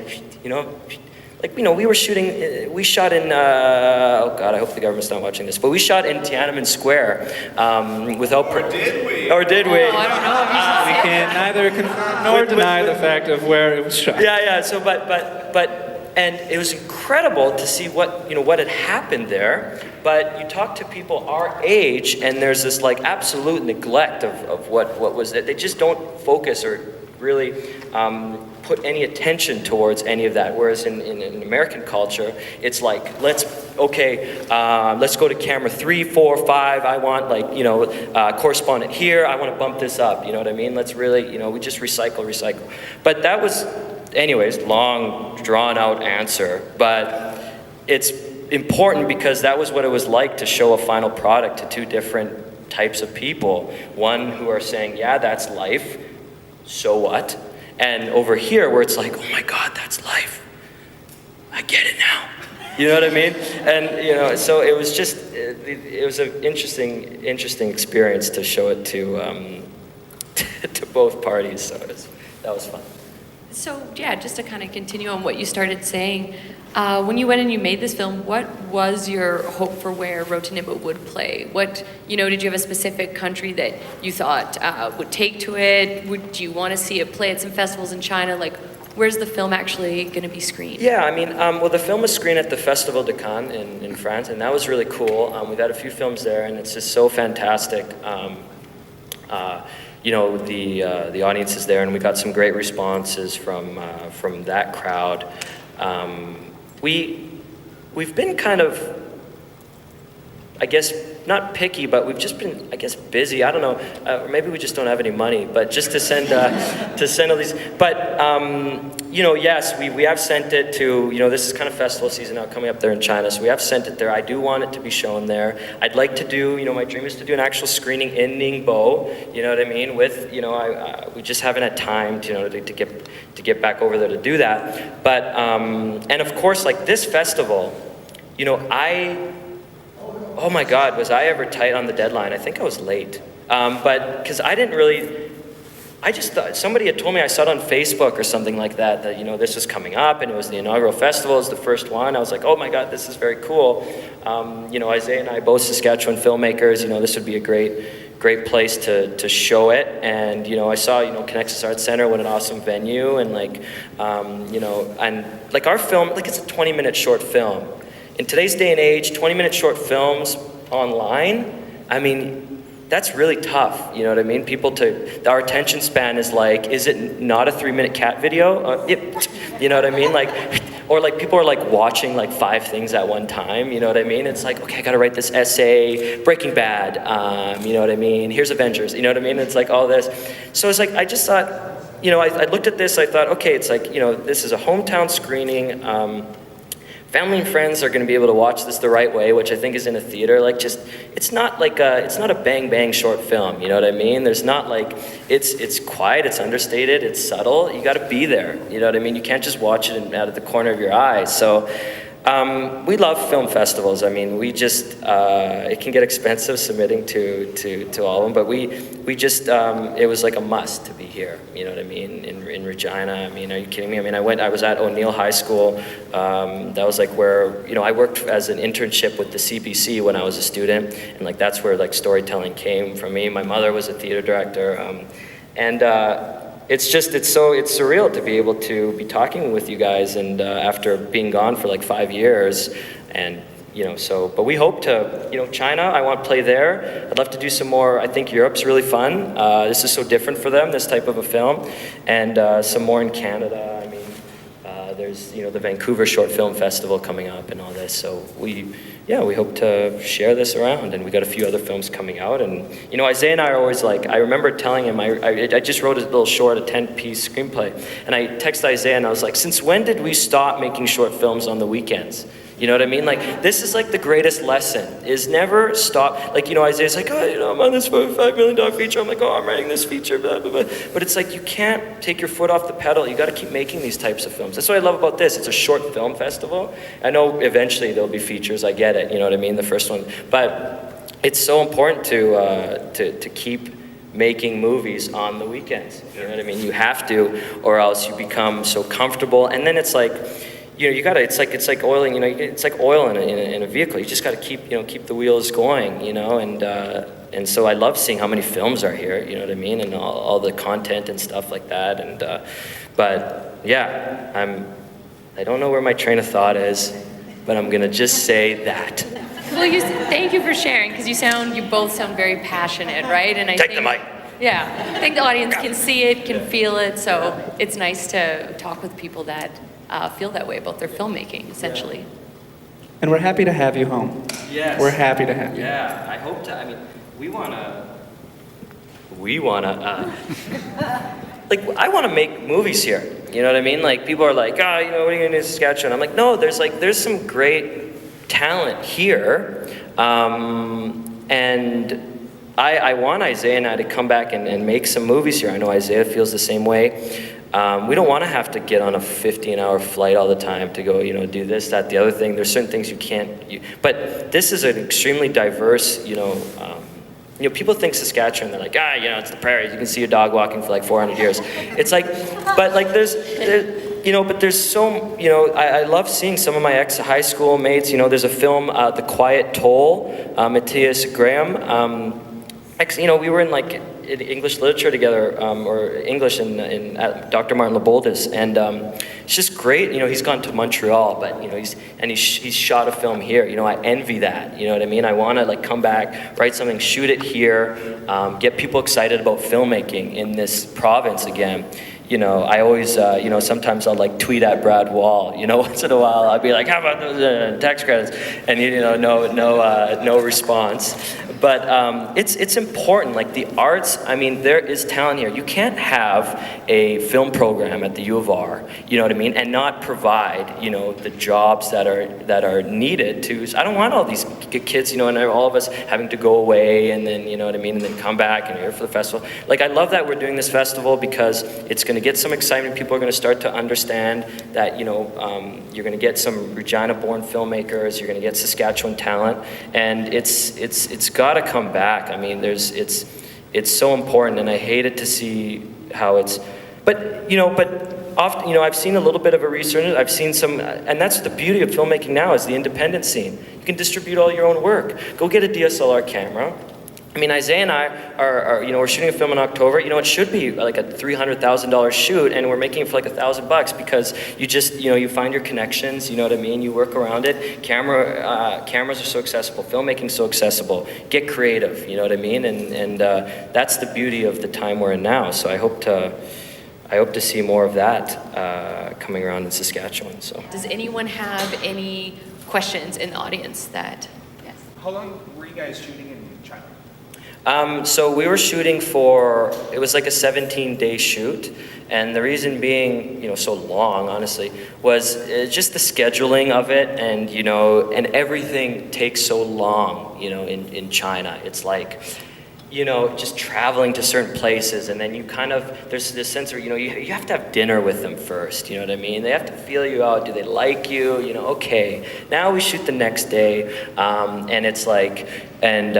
we shot in, oh God, I hope the government's not watching this, but we shot in Tiananmen Square without...
Or did we?
Or did we?
Oh, I don't know.
We can neither confirm nor deny the fact of where it was shot.
Yeah, so, and it was incredible to see what had happened there, but you talk to people our age, and there's this like absolute neglect of what was it. They just don't focus or really put any attention towards any of that. Whereas in American culture, it's like, let's go to camera 3, 4, 5. I want correspondent here. I want to bump this up. You know what I mean? Let's really, we just recycle. But that was, anyways, long, drawn out answer. But it's important because that was what it was like to show a final product to two different types of people. One who are saying, yeah, that's life. So what? And over here where it's like, oh my God, that's life. I get it now. You know what I mean? And so it was just, it was an interesting experience to show it to to both parties. So that was fun.
So yeah, just to kind of continue on what you started saying, when you went and you made this film, what was your hope for where Road to Ningbo would play? What, did you have a specific country that you thought would take to it? Do you want to see it play at some festivals in China? Like, where's the film actually going to be screened?
Yeah, the film was screened at the Festival de Cannes in France, and that was really cool. We've had a few films there, and it's just so fantastic. The audience is there, and we got some great responses from that crowd. We've been kind of, I guess, not picky, but we've just been, I guess, busy. I don't know, or maybe we just don't have any money. But just to send all these. But yes, we have sent it to. This is kind of festival season now coming up there in China, so we have sent it there. I do want it to be shown there. I'd like to do. My dream is to do an actual screening in Ningbo. You know what I mean? With we just haven't had time to get back over there to do that. But and of course, like this festival, oh my God, was I ever tight on the deadline? I think I was late. But because I just thought, somebody had told me, I saw it on Facebook or something like that this was coming up and it was the inaugural festival, it was the first one. I was like, oh my God, this is very cool. Izaiah and I, both Saskatchewan filmmakers, this would be a great place to show it. And, I saw, Connexus Arts Center, what an awesome venue. And and like our film, like it's a 20-minute short film. In today's day and age, 20-minute short films online, that's really tough. You know what I mean? Our attention span is like, is it not a 3-minute cat video? You know what I mean? Or people are watching 5 things at one time. You know what I mean? It's like, okay, I gotta write this essay, Breaking Bad. You know what I mean? Here's Avengers. You know what I mean? It's like all this. So it's like, I just thought, I looked at this, I thought, okay, it's like, this is a hometown screening. Family and friends are going to be able to watch this the right way, which I think is in a theater. It's not a bang bang short film. You know what I mean? There's not it's quiet, it's understated, it's subtle. You got to be there. You know what I mean? You can't just watch it out of the corner of your eye. So we love film festivals. We just it can get expensive submitting to all of them, but we just it was like a must to be here. You know what I mean? In Regina. Are you kidding me? I was at O'Neill High School. That was where I worked as an internship with the CBC when I was a student, and that's where storytelling came from me. My mother was a theater director, and. It's surreal to be able to be talking with you guys, and after being gone for 5 years, and but we hope to, China, I want to play there. I'd love to do some more. I think Europe's really fun. This is so different for them, this type of a film, and some more in Canada. There's the Vancouver Short Film Festival coming up and all this, so we hope to share this around, and we got a few other films coming out. And Izaiah and I are always I remember telling him I just wrote a little short, a 10-piece screenplay, and I texted Izaiah and I was like, since when did we stop making short films on the weekends? You know what I mean? Like, this is like the greatest lesson, is never stop. Like, you know, Isaiah's like, oh, you know, I'm on this $5 million feature. I'm like, oh, I'm writing this feature, blah, blah, blah. But it's like, you can't take your foot off the pedal. You got to keep making these types of films. That's what I love about this. It's a short film festival. I know eventually there'll be features. I get it. You know what I mean? The first one. But it's so important to keep making movies on the weekends. You know what I mean? You have to, or else you become so comfortable. And then it's like, you know, you gotta. It's like oiling. You know, it's like oil in a vehicle. You just gotta keep the wheels going. You know, and so I love seeing how many films are here. You know what I mean, and all the content and stuff like that. And but yeah, I don't know where my train of thought is, but I'm gonna just say that.
Well, thank you for sharing, because you both sound very passionate, right? And I
Take
think,
the mic.
Yeah, I think the audience can see it, can feel it, so it's nice to talk with people that feel that way about their filmmaking, essentially.
And we're happy to have you home.
Yes.
We're happy to have you.
Yeah, I hope to. I mean, we wanna. Like, I want to make movies here. You know what I mean? Like, people are like, you know, what are you gonna do in Saskatchewan? I'm like, no, there's some great talent here, and I want Izaiah and I to come back and make some movies here. I know Izaiah feels the same way. We don't want to have to get on a 15-hour flight all the time to go, you know, do this, that, the other thing. There's certain things you can't. But this is an extremely diverse, you know, people think Saskatchewan, they're like, you know, it's the prairies. You can see a dog walking for like 400 years. It's like, but like there's so, you know, I love seeing some of my ex-high school mates. You know, there's a film, The Quiet Toll, Matthias Graham. You know, we were in like in English literature together, or English at Dr. Martin LeBoldus, and it's just great. You know, he's gone to Montreal, but you know, he's shot a film here. You know, I envy that. You know what I mean? I want to like come back, write something, shoot it here, get people excited about filmmaking in this province again. You know, I always, you know, sometimes I'll like tweet at Brad Wall. You know, once in a while I'll be like, "How about those tax credits?" And you know, no response. But it's important. Like the arts, I mean, there is talent here. You can't have a film program at the U of R. You know what I mean, and not provide, you know, the jobs that are needed to. I don't want all these kids, you know, and all of us having to go away and then, you know what I mean, and then come back and here for the festival. Like, I love that we're doing this festival because it's going to get some excitement. People are going to start to understand that, you know, you're going to get some Regina-born filmmakers. You're going to get Saskatchewan talent, and it's got to come back. I mean, it's so important, and I hate it to see how it's. But often, you know, I've seen a little bit of a resurgence. I've seen some, and that's the beauty of filmmaking now, is the independent scene. You can distribute all your own work. Go get a DSLR camera. I mean, Izaiah and I are, you know, we're shooting a film in October. You know, it should be like a $300,000 shoot, and we're making it for like $1,000 because you just, you know, you find your connections. You know what I mean? You work around it. Cameras are so accessible. Filmmaking's so accessible. Get creative. You know what I mean? And that's the beauty of the time we're in now. So I hope to see more of that coming around in Saskatchewan. So.
Does anyone have any questions in the audience that? Yes.
How long were you guys shooting in China?
So we were shooting it was like a 17-day shoot, and the reason being, you know, so long, honestly, was just the scheduling of it, and, you know, and everything takes so long, you know, in China. It's like, you know, just traveling to certain places, and then you kind of, there's this sense of, you know, you have to have dinner with them first, you know what I mean? They have to feel you out. Do they like you? You know, okay, now we shoot the next day, and it's like, and,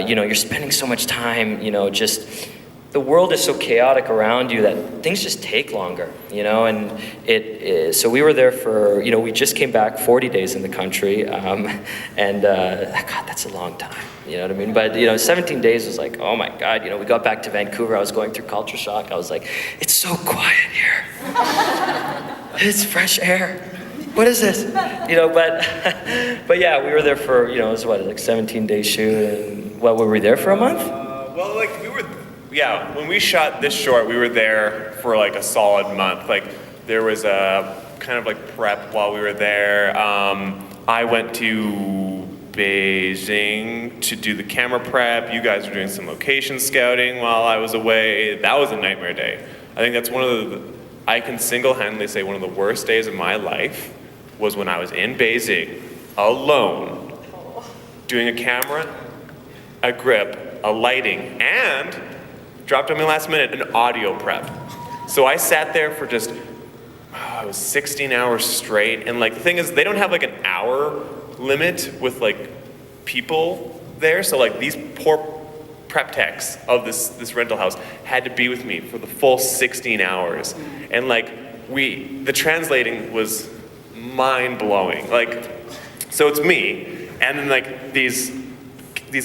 you know, you're spending so much time, you know, just, the world is so chaotic around you that things just take longer, you know, and so we were there for, you know, we just came back 40 days in the country, and God, that's a long time, you know what I mean? But, you know, 17 days was like, oh my God, you know, we got back to Vancouver, I was going through culture shock, I was like, it's so quiet here. It's fresh air. What is this? You know, but yeah, we were there for, you know, it was what, like 17-day shoot, and what, were we there for a month?
Well, like yeah, when we shot this short, we were there for like a solid month. Like, there was a kind of like prep while we were there. I went to Beijing to do the camera prep. You guys were doing some location scouting while I was away. That was a nightmare day. I think that's I can single-handedly say one of the worst days of my life was when I was in Beijing alone, doing a camera, a grip, a lighting, and dropped on me last minute, an audio prep. So I sat there for just, it was 16 hours straight, and like the thing is, they don't have like an hour limit with like people there, so like these poor prep techs of this rental house had to be with me for the full 16 hours. And like the translating was mind-blowing. Like, so it's me, and then like these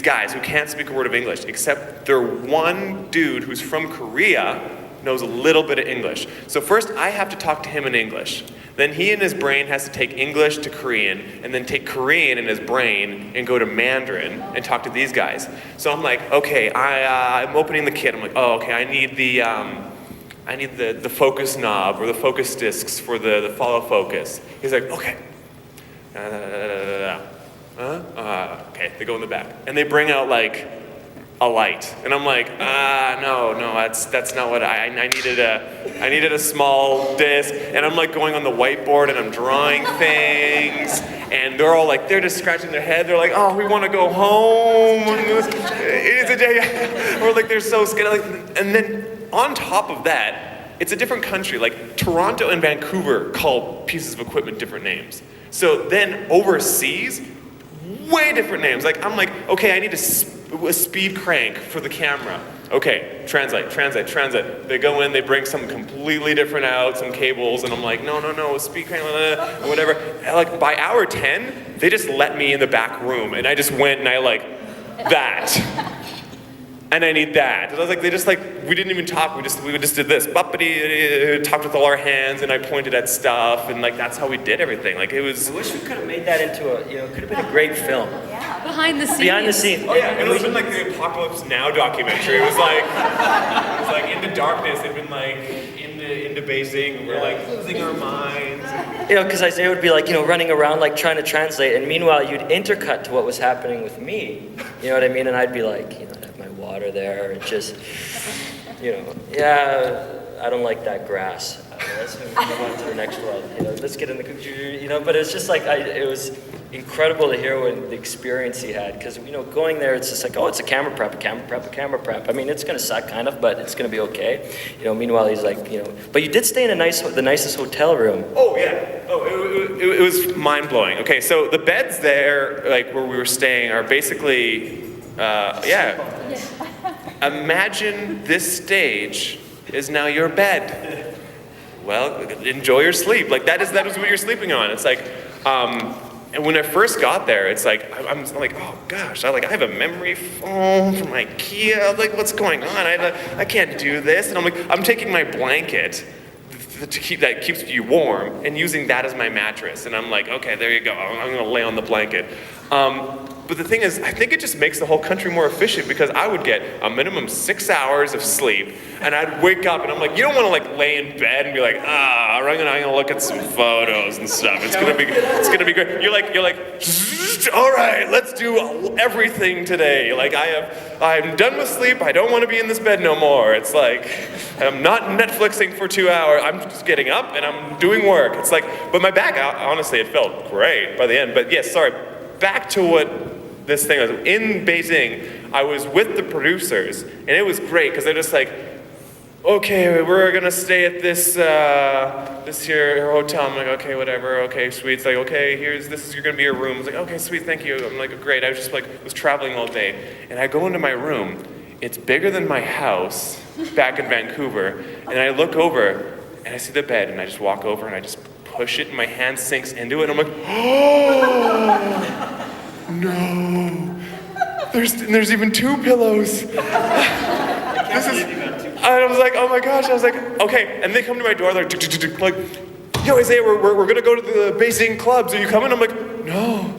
guys who can't speak a word of English, except their one dude who's from Korea knows a little bit of English. So first I have to talk to him in English. Then he in his brain has to take English to Korean, and then take Korean in his brain and go to Mandarin and talk to these guys. So I'm like, okay, I'm opening the kit. I'm like, oh, okay, I need the focus knob or the focus discs for the follow focus. He's like, okay. Okay, they go in the back. And they bring out like a light. And I'm like, no, that's not what I needed a small disc. And I'm like going on the whiteboard and I'm drawing things. And they're all like, they're just scratching their head. They're like, oh, we want to go home. It's a day. Or like they're so scared. And then on top of that, it's a different country. Like Toronto and Vancouver call pieces of equipment different names. So then overseas, way different names. Like I'm like, okay, I need a speed crank for the camera. Okay, translate. They go in, they bring something completely different out, some cables, and I'm like, no, speed crank, whatever. And like by hour 10, they just let me in the back room, and I just went and I like, that. And I need that. And I was like, we didn't even talk, we just did this. Buppity, talked with all our hands, and I pointed at stuff, and like that's how we did everything. Like it was.
I wish we could have made that into it could have been a great film.
Yeah, behind the scenes.
Behind the scenes.
Oh yeah, it was been like the Apocalypse Now documentary. It was like Into Darkness. They'd been like into Beijing. We're like losing our minds.
Because Izaiah would be like, running around like trying to translate, and meanwhile you'd intercut to what was happening with me. You know what I mean? And I'd be like, I'd have my water there, and just, I don't like that grass. Let's move on to the next one. Let's get in the, but it's just like it was incredible to hear what the experience he had, because going there, it's just like, oh, it's a camera prep. I mean, it's gonna suck kind of, but it's gonna be okay. Meanwhile he's like, but you did stay in the nicest hotel room.
Oh yeah. It was mind blowing. Okay, so the beds there, like where we were staying, are basically, Imagine this stage is now your bed. Well, enjoy your sleep. Like that is what you're sleeping on. It's like, and when I first got there, it's like I'm like, oh gosh, I have a memory foam from IKEA. Like, what's going on? I can't do this. And I'm like, I'm taking my blanket that keeps you warm and using that as my mattress. And I'm like, okay, there you go. I'm gonna lay on the blanket. But the thing is, I think it just makes the whole country more efficient, because I would get a minimum 6 hours of sleep, and I'd wake up and I'm like, you don't want to like lay in bed and be like, I'm gonna look at some photos and stuff. It's gonna be great. You're like, all right, let's do everything today. Like I'm done with sleep. I don't want to be in this bed no more. It's like I'm not Netflixing for 2 hours. I'm just getting up and I'm doing work. It's like, but my back, honestly, it felt great by the end. But yes, sorry. Back to what this thing was. In Beijing, I was with the producers, and it was great because they're just like, okay, we're gonna stay at this here hotel. I'm like, okay, whatever, okay, sweet. It's like, okay, this is gonna be your room. It's like, okay, sweet, thank you. I'm like, great. I was just was traveling all day, and I go into my room. It's bigger than my house back in Vancouver, and I look over, and I see the bed, and I just walk over, and I just push it, and my hand sinks into it, and I'm like, oh. No, there's even 2 pillows. I was like, oh my gosh. I was like, okay. And they come to my door. They're like, yo, Izaiah, we're gonna go to the Beijing clubs. Are you coming? I'm like, no,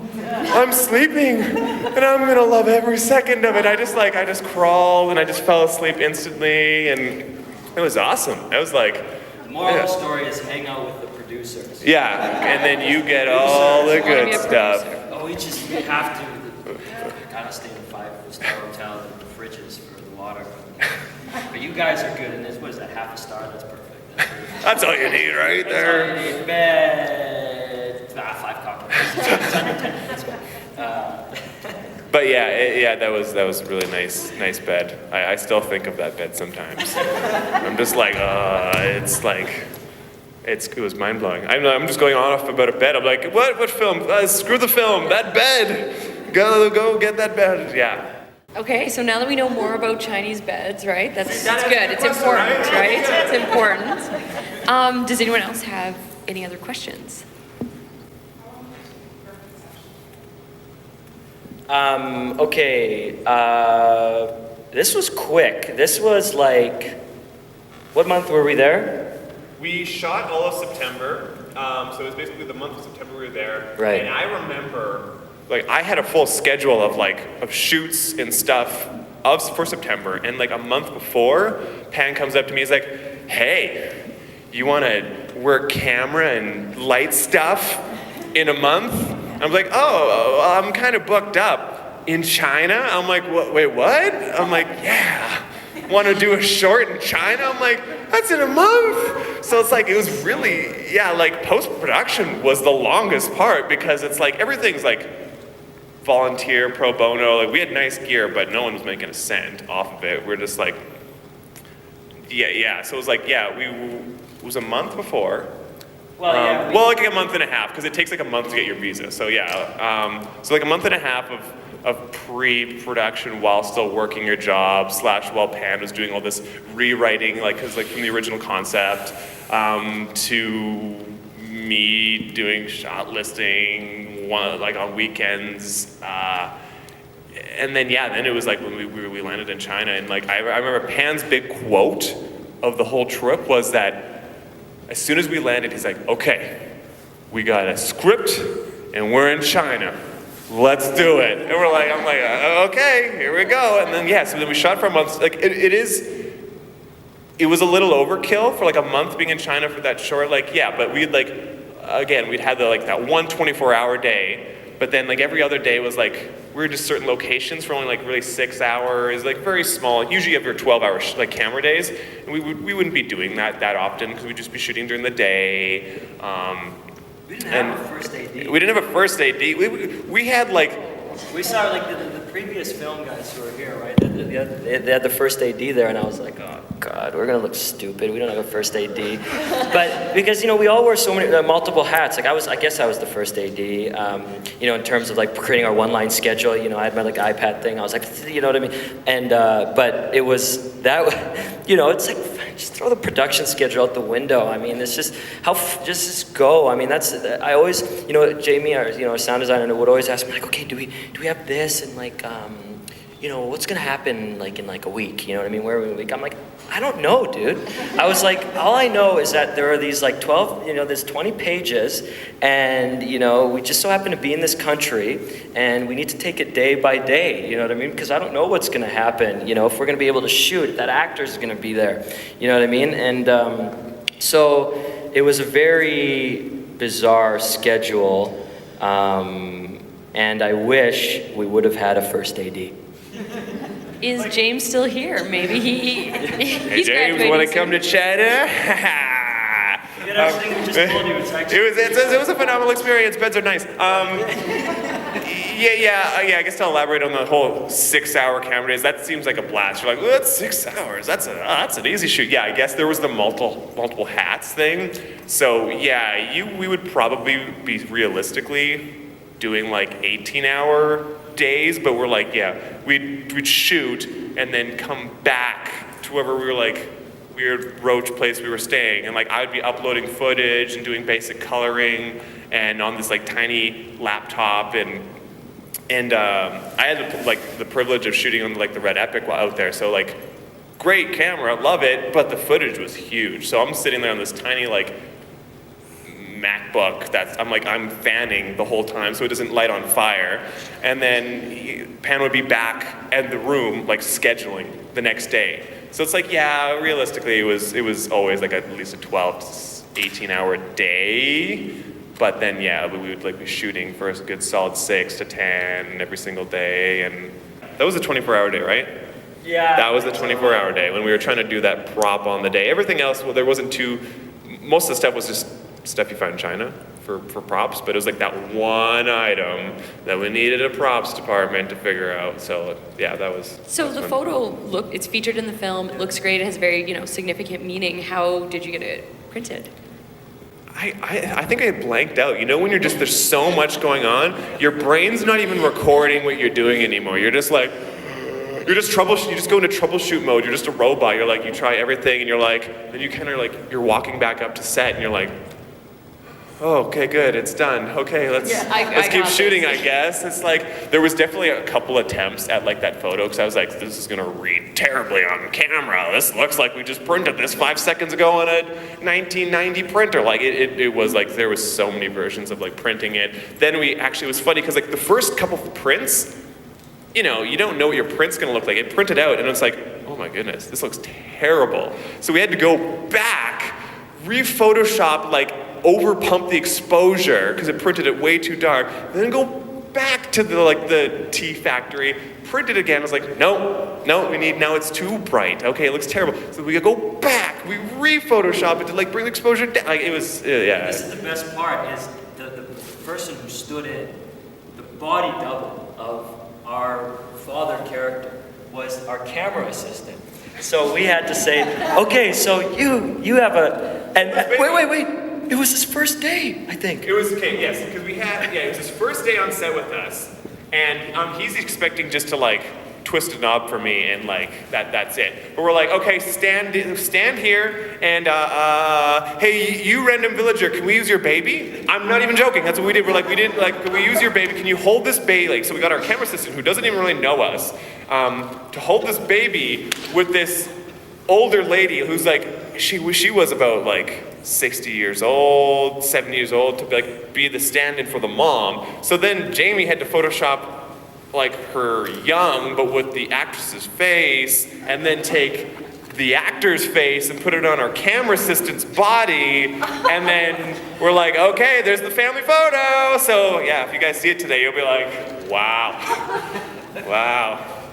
I'm sleeping, and I'm gonna love every second of it. I just crawled and I just fell asleep instantly, and it was awesome. I was like,
the moral of the story is hang out with the producers.
Yeah, and then you get all the good stuff.
We have to kind of stay in a 5-star hotel with the fridges for the water. But you guys are good, and what is that, half a star? That's perfect.
That's all you need right there.
That's all you need. Bed. 5 cocktails.
But yeah, that was a really nice bed. I still think of that bed sometimes. I'm just like, it was mind blowing. I'm just going on off about a bed. I'm like, what film? Screw the film. That bed. Go get that bed. Yeah.
Okay, so now that we know more about Chinese beds, right? That's good. It's important, right? It's important. Does anyone else have any other questions?
Okay, this was quick. This was like, what month were we there?
We shot all of September, so it was basically the month of September we were there.
Right.
And I remember, like, I had a full schedule of shoots and stuff for September, and like a month before, Pan comes up to me, he's like, hey, you want to work camera and light stuff in a month? I'm like, oh, I'm kind of booked up in China. I'm like, wait, what? I'm like, yeah. Want to do a short in China? I'm like, that's in a month. So it's like, it was really, yeah, like post-production was the longest part because it's like, everything's like volunteer, pro bono. Like we had nice gear, but no one was making a cent off of it. We're just like, yeah. So it was like, yeah, it was a month before. Well, like a month and a half, because it takes like a month to get your visa. So yeah, so like a month and a half of pre-production while still working your job / while Pan was doing all this rewriting, like cause like from the original concept, to me doing shot listing like on weekends, and then then it was like when we landed in China, and like I remember Pan's big quote of the whole trip was that as soon as we landed, he's like, okay, we got a script and we're in China. Let's do it. And I'm like, okay, here we go. And then, so then we shot for a month. Like, it was a little overkill for like a month being in China for that short. Like, yeah, but we'd like, again, we'd had that one 24-hour day. But then like every other day was like, we were just certain locations for only like really 6 hours, like very small. Usually you have your 12-hour like camera days. And we wouldn't be doing that often because we'd just be shooting during the day.
We didn't have a first AD.
We didn't have a first AD. We had like...
We saw like the previous film guys who were here, right? They had the first AD there, and I was like, oh God, we're gonna look stupid. We don't have a first AD. But because we all wear so many multiple hats. Like I guess I was the first AD. In terms of like creating our one-line schedule. I had my like iPad thing. I was like, you know what I mean? And but it was that. It's like just throw the production schedule out the window. I mean, it's just just go. I mean, I always Jamie, our sound designer, would always ask me like, okay, do we have this and like what's gonna happen like in like a week? You know what I mean? Where are we in a week? I'm like, I don't know, dude. I was like, all I know is that there are these like 12, there's 20 pages, and we just so happen to be in this country, and we need to take it day by day. You know what I mean? Because I don't know what's gonna happen. If we're gonna be able to shoot, if that actor's gonna be there. You know what I mean? And so it was a very bizarre schedule, and I wish we would have had a first AD.
Is James still here? Maybe he's
Hey James, want to come to China? It was a phenomenal experience. Beds are nice. I guess to elaborate on the whole 6-hour camera days, that seems like a blast. You're like, well, that's 6 hours. That's an easy shoot. Yeah, I guess there was the multiple hats thing. So yeah, we would probably be realistically doing like 18-hour days, but we're like, we'd shoot and then come back to wherever we were like weird roach place we were staying, and like I would be uploading footage and doing basic coloring and on this like tiny laptop, and I had like the privilege of shooting on like the Red Epic while out there, so like great camera, love it, but the footage was huge. So I'm sitting there on this tiny like MacBook I'm fanning the whole time so it doesn't light on fire, and then Pan would be back at the room like scheduling the next day. So it's like, realistically it was always like at least a 12 to 18-hour day, but then we would like be shooting for a good solid 6 to 10 every single day, and that was a 24-hour day, right?
Yeah.
That was the 24-hour day when we were trying to do that prop on the day. Everything else, there wasn't most of the stuff was just stuff you find in China, for props, but it was like that one item that we needed a props department to figure out. So yeah, that was.
So
that was
the
fun.
photo it's featured in the film. It looks great. It has very significant meaning. How did you get it printed?
I think I blanked out. You know when there's so much going on, your brain's not even recording what you're doing anymore. You're just like, you just go into troubleshoot mode. You're just a robot. You're like, you try everything and you're like, then you kind of like, you're walking back up to set and you're like, oh, okay, good, it's done. Okay, let's keep shooting, I guess. It's like, there was definitely a couple attempts at like that photo, because I was like, this is gonna read terribly on camera. This looks like we just printed this 5 seconds ago on a 1990 printer. Like, it was like, there was so many versions of like printing it. Then it was funny, because like the first couple of prints, you don't know what your print's gonna look like. It printed out, and it's like, oh my goodness, this looks terrible. So we had to go back, re-Photoshop, like, over-pump the exposure, because it printed it way too dark, then go back to the T factory, print it again. I was like, no, now it's too bright. Okay, it looks terrible. So we go back, we re-Photoshop it to like bring the exposure down. Like, it was, yeah.
This is the best part, is the person who stood in, the body double of our father character was our camera assistant.
So we had to say, okay, so you have wait. It was his first day, I think.
It was, okay, yes, because it was his first day on set with us, and he's expecting just to like twist a knob for me and like that's it. But we're like, okay, stand here, and hey, you random villager, can we use your baby? I'm not even joking. That's what we did. We're like, can we use your baby? Can you hold this baby? Like, so we got our camera assistant, who doesn't even really know us, to hold this baby with this older lady who's like, she was about like 60 years old, 70 years old, to be the stand-in for the mom. So then Jamie had to Photoshop like her young, but with the actress's face, and then take the actor's face and put it on our camera assistant's body, and then we're like, okay, there's the family photo. So yeah, if you guys see it today, you'll be like, wow.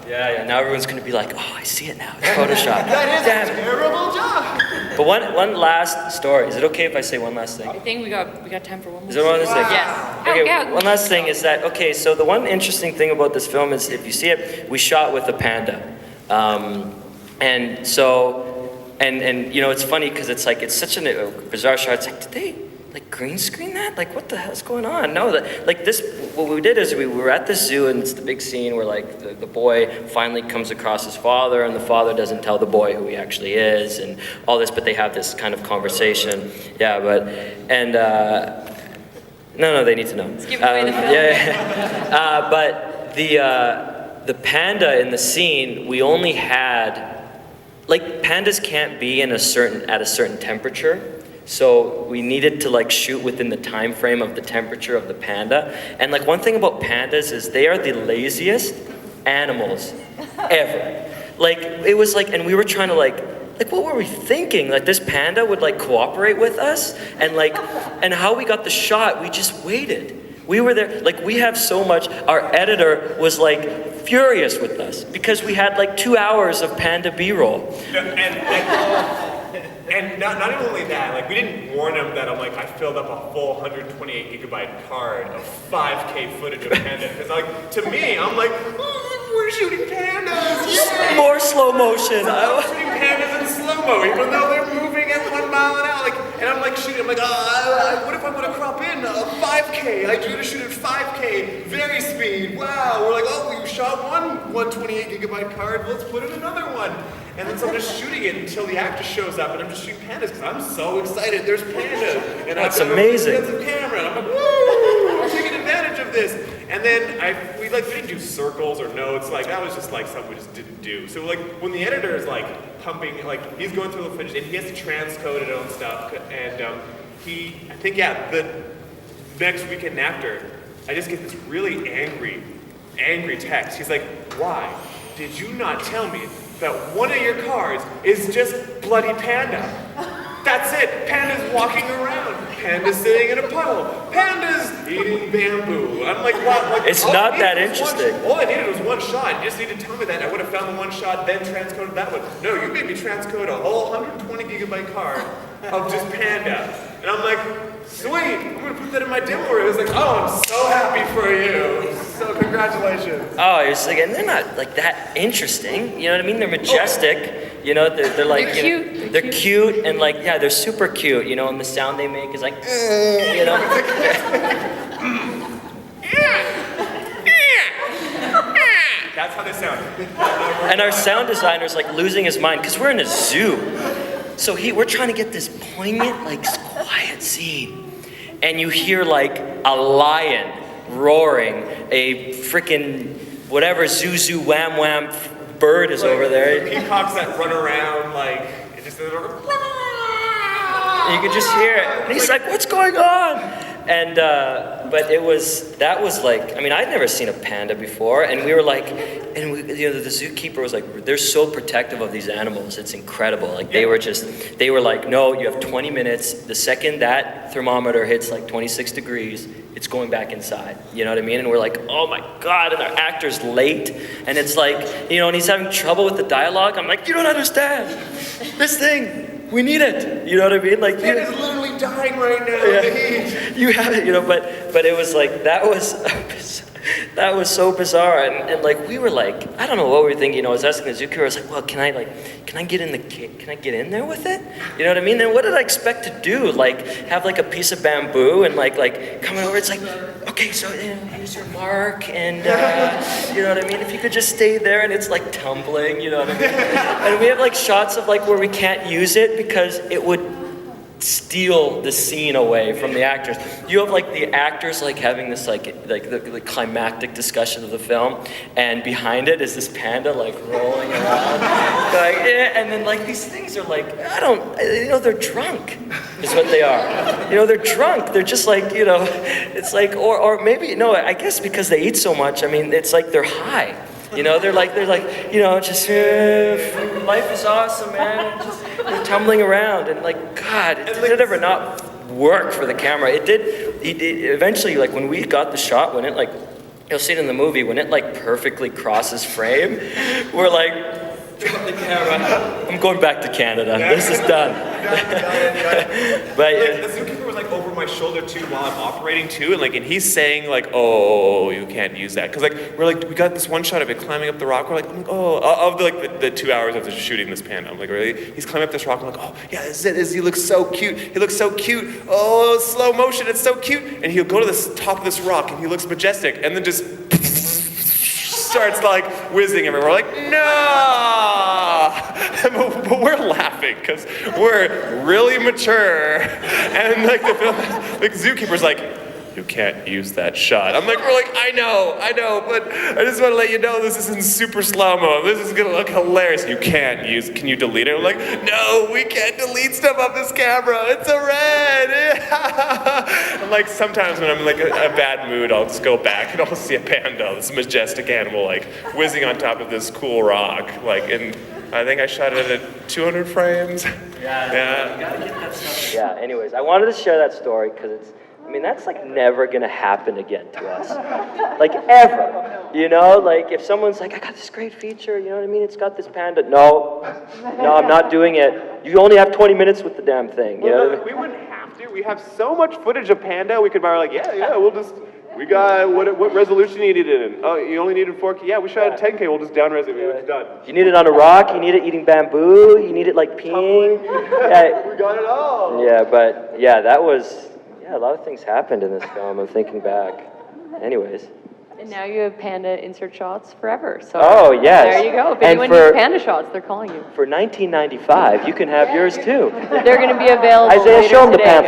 Yeah, now everyone's gonna be like, oh, I see it now, it's Photoshop.
That is a terrible job.
But one last story. Is it okay if I say one last thing?
I think we got time for one more.
Is there one last thing?
Yes.
Okay,
Yeah.
one last thing is that, okay, so the one interesting thing about this film is, if you see it, we shot with a panda. And it's funny because it's like, it's such a bizarre shot. It's like, did they like green screen that? Like, what the hell's going on? No, what we did is we were at the zoo, and it's the big scene where like the boy finally comes across his father, and the father doesn't tell the boy who he actually is and all this, but they have this kind of conversation. Yeah, no, they need to know.
Let's give away the film.
Yeah. But the panda in the scene, we only had, like, pandas can't be at a certain temperature. So we needed to like shoot within the time frame of the temperature of the panda. And like, one thing about pandas is they are the laziest animals ever. Like, it was like, and we were trying to like what were we thinking? Like, this panda would like cooperate with us, and how we got the shot, we just waited. We were there, like, we have so much, our editor was like furious with us because we had like 2 hours of panda B-roll.
And not only that, like, we didn't warn him that I filled up a full 128 gigabyte card of 5K footage of pandas. Because like, to me, I'm like, oh, we're shooting pandas. Yeah.
More slow motion.
I'm shooting pandas in slow-mo, even though they're moving at 1 mile an hour. And I'm like shooting, I'm like, what if I want to crop in a 5K? I do to shoot at 5K, very speed. Wow, we're like, oh, we shot one 128 gigabyte card, let's put in another one. And then so I'm just shooting it until the actor shows up, and I'm just shooting pandas because I'm so excited. There's pandas, and
that's
I've got
amazing.
a expensive camera, and I'm like, woo, we're taking advantage of this. And then we didn't do circles or notes. Like, that was just like something we just didn't do. So like, when the editor is like pumping, like, he's going through the footage and he has to transcode it and stuff. And the next weekend after, I just get this really angry text. He's like, why did you not tell me that one of your cars is just bloody panda? That's it. Pandas walking around. Pandas sitting in a puddle. Pandas eating bamboo. I'm like, what?
It's not that interesting.
All I needed was one shot. You just need to tell me that. I would have found the one shot, then transcoded that one. No, you made me transcode a whole 120 gigabyte card of just panda. And I'm like, sweet, I'm gonna put that in my demo. It was like, oh, I'm so happy for you. So congratulations.
Oh, it's like, and they're not like that interesting. You know what I mean? They're majestic. You know, they're like,
They're
you know,
cute.
they're cute and like, yeah, they're super cute. You know, and the sound they make is like, you know.
That's how they sound.
And our sound designer's like losing his mind because we're in a zoo. So we're trying to get this poignant, like quiet scene. And you hear like a lion roaring, a freaking whatever zoo wham wham bird is over there.
Peacocks that run around like, it just
You could just hear it. And he's like, what's going on? And, but that was like, I mean, I'd never seen a panda before. And we were like, the zookeeper was like, they're so protective of these animals. It's incredible. Like they were like, no, you have 20 minutes. The second that thermometer hits like 26 degrees, it's going back inside. You know what I mean? And we're like, oh my God, and our actor's late. And it's like, you know, and he's having trouble with the dialogue. I'm like, you don't understand. This thing. We need it. You know what I mean? Like
it is literally dying right now.
Yeah, you have it, you know, but it was like that was so bizarre, and like we were like, I don't know what we were thinking. You know, I was asking the zookeeper, I was like, well, can I get in there with it? You know what I mean? And what did I expect to do? Like have like a piece of bamboo and like coming over? It's like, okay, so here's your mark, and you know what I mean? If you could just stay there, and it's like tumbling, you know what I mean? And we have like shots of like where we can't use it because it would steal the scene away from the actors. You have like the actors like having this like the climactic discussion of the film, and behind it is this panda like rolling around, like, and then like these things are like, they're drunk, is what they are. You know, they're drunk. They're just like, you know, it's like, or maybe no, I guess because they eat so much. I mean, it's like they're high. You know, they're like, you know, just life is awesome, man. Just tumbling around, and like, God, it did ever not work for the camera. It did. Eventually, like when we got the shot, when it like, you'll see it in the movie, when it like perfectly crosses frame, we're like, drop the camera. I'm going back to Canada. This is done. But
the zookeeper was like over my shoulder too while I'm operating too, and he's saying like, oh, you can't use that, because like we got this one shot of it climbing up the rock. We're like, oh, of the 2 hours of shooting this panda. I'm like, really? He's climbing up this rock. I'm like, oh yeah, he looks so cute. He looks so cute. Oh, slow motion, it's so cute. And he'll go to the top of this rock, and he looks majestic, and then just starts like whizzing everywhere. We're like, no! But we're laughing because we're really mature. And like the zookeeper's like, you can't use that shot. We're like, I know, but I just want to let you know this is in super slow-mo. This is gonna look hilarious. Can you delete it? I'm like, no, we can't delete stuff off this camera. It's a red. And like sometimes when I'm like a bad mood, I'll just go back and I'll see a panda, this majestic animal, like whizzing on top of this cool rock. And I think I shot it at 200 frames.
Yeah.
You gotta get that stuff.
Yeah, anyways, I wanted to share that story because that's like never gonna happen again to us. Like ever. You know, like if someone's like, I got this great feature, you know what I mean? It's got this panda. No, I'm not doing it. You only have 20 minutes with the damn thing. You know what I mean?
We wouldn't have to. We have so much footage of panda, we could buy like, we got, what resolution you need it in? Oh, you only needed 4K? Yeah, we shot at 10K, we'll just down-res it, it's done.
You need it on a rock, you need it eating bamboo, you need it like peeing.
We got it all.
Yeah, but yeah, that was, a lot of things happened in this film, I'm thinking back. Anyways.
And now you have panda insert shots forever. So
oh, yes.
there you go. If anyone needs panda shots, they're calling you.
For $19.95, you can have yours too.
They're going to be available
Isaiah,
later
show them the
today.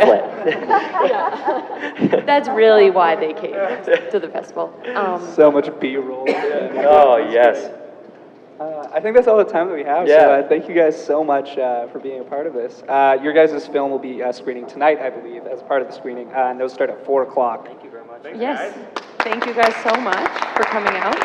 pamphlet.
That's really why they came to the festival.
So much B-roll.
Oh, yes.
I think that's all the time that we have.
Yeah.
So thank you guys so much for being a part of this. Your guys' film will be screening tonight, I believe, as part of the screening, and those start at 4 o'clock.
Thank you very much.
Yes. Thank you guys so much for coming out.